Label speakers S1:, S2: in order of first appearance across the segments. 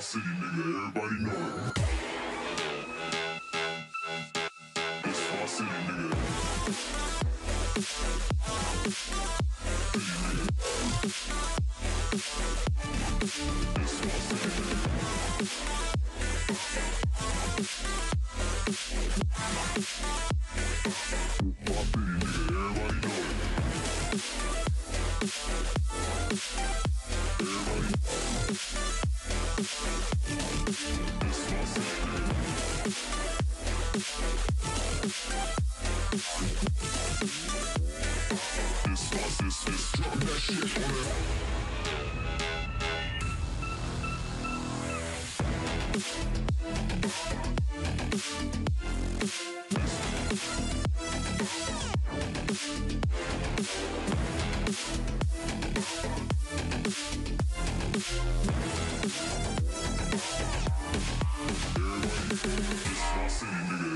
S1: city, nigga, everybody know it. This my city, nigga. This my city, nigga.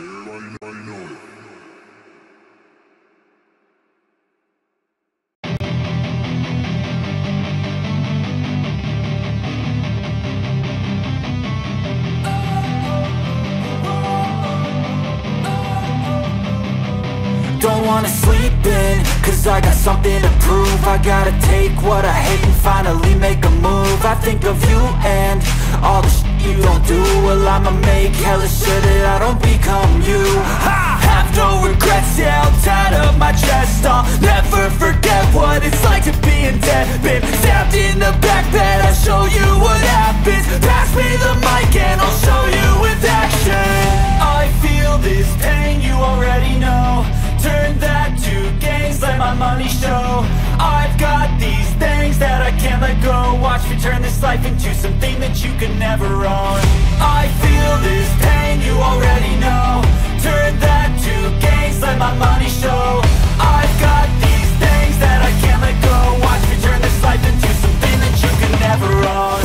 S2: Don't wanna sleep in, cause I got something to prove. I gotta take what I hate and finally make a move. I think of you and all the shit you don't do. Well, I'ma make hella sure that I don't become you. I have no regrets, yeah, I'll tie up my chest. I'll never forget what it's like to be in debt. Been stabbed in the back bed, I'll show you what happens. Pass me the mic and I'll show you with action. I feel this pain, you already know. Turn that to gains, let my money show. I've got these things that I can't let go. Watch me turn this life into something that you can never own. I feel this pain, you already know. Turn that to gains, let my money show. I've got these things that I can't let go. Watch me turn this life into something that you can never own.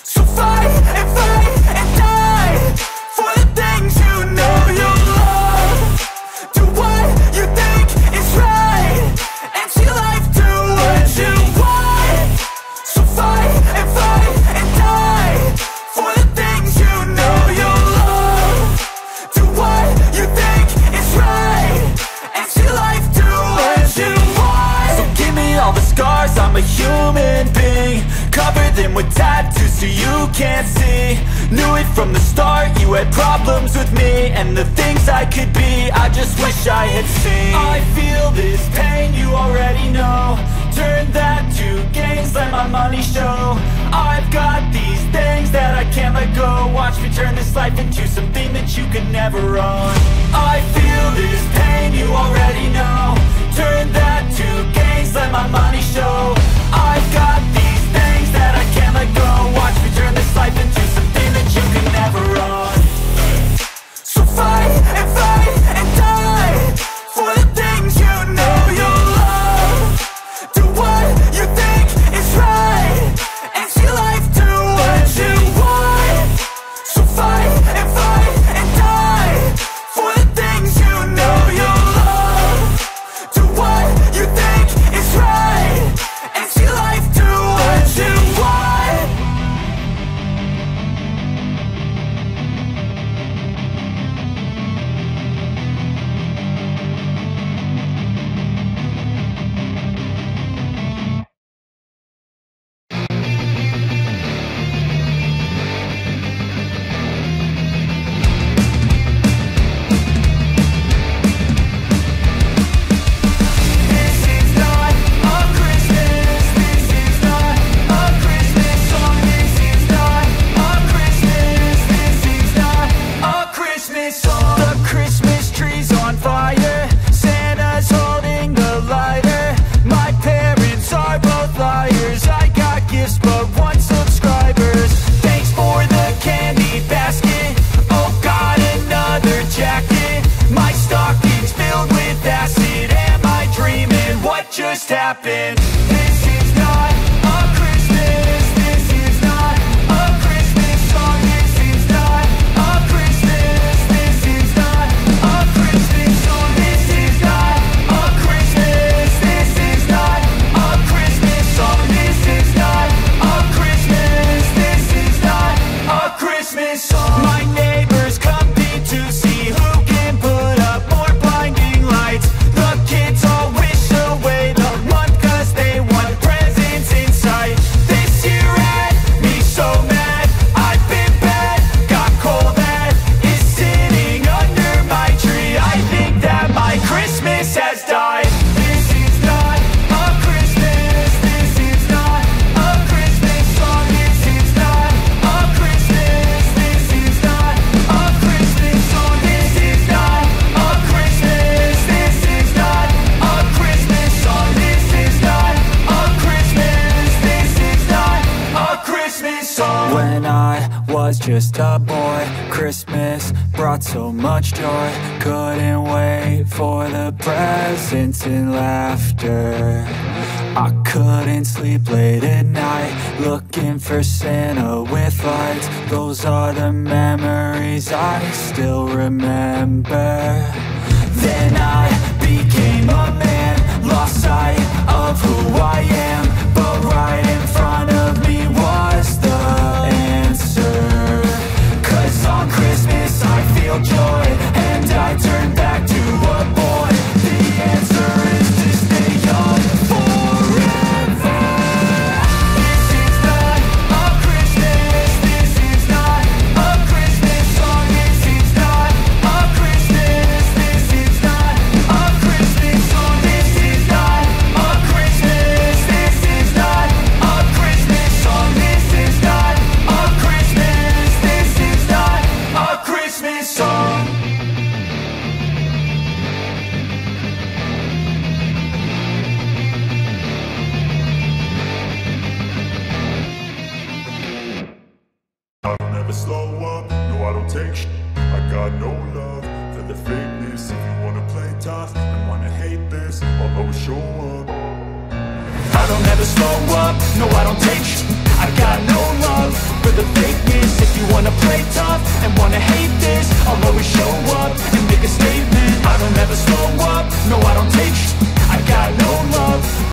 S2: So fight and die for the things you know you love. Do what you think is right, and see life do what you want. So fight and die for the things you know you love. Do what you think is right, and see life do what you want. So give me all the scars, I'm a human being. Cover them with tattoos so you can't see. Knew it from the start, you had problems with me and the things I could be, I just wish I had seen. I feel this pain, you already know. Turn that to gains, let my money show. I've got these things that I can't let go. Watch me turn this life into something that you can never own. I feel this pain, you already know. Turn that to gains, let my money show. I've got these things that I can't let go. Watch me turn this life into something that you can never own. So fight and die for the things you know you love. Do what you think is right, and see life do what you want. So fight and die for the things you know you love. Do what you think is right, and see life do what you want. Just happened. This is not a Christmas. This is not a Christmas song. This is not a Christmas. This is not a Christmas song. This is not a Christmas. This is not a Christmas song. This is not a Christmas. This is not Christmas song. My neighbors compete to see who can put up more blinding lights. The kids all wish away the month 'cause they want presents in sight. This year had me so mad, I've been bad, got coal that is sitting under my tree. I think that my Christmas has died. This is not a Christmas, this is not a Christmas song. This is not a Christmas, this is not a Christmas song. This is not a Christmas, this is not a Christmas song. This is not a Christmas, this is not a Christmas song. When I was just a boy, Christmas brought so much joy. Couldn't wait for the presents and laughter. I couldn't sleep late at night, looking for Santa with lights. Those are the memories I still remember. Then I became a man, lost sight of who I am. But right in front of me was the answer. 'Cause on Christmas I feel joy, and I turn back to a boy. The answer is to stay young forever. This is not a Christmas, this is not a Christmas song. This is not a Christmas, this is not a Christmas song. This is not a Christmas, this is not a Christmas song. This is not a Christmas, this is not a Christmas song.
S1: I don't ever slow up, no I don't take sh**. I got no love for the fakeness. If you wanna play tough and wanna hate this, I'll always show up.
S2: I don't ever slow up, no I don't take sh**. I got no love for the fakeness. If you wanna play tough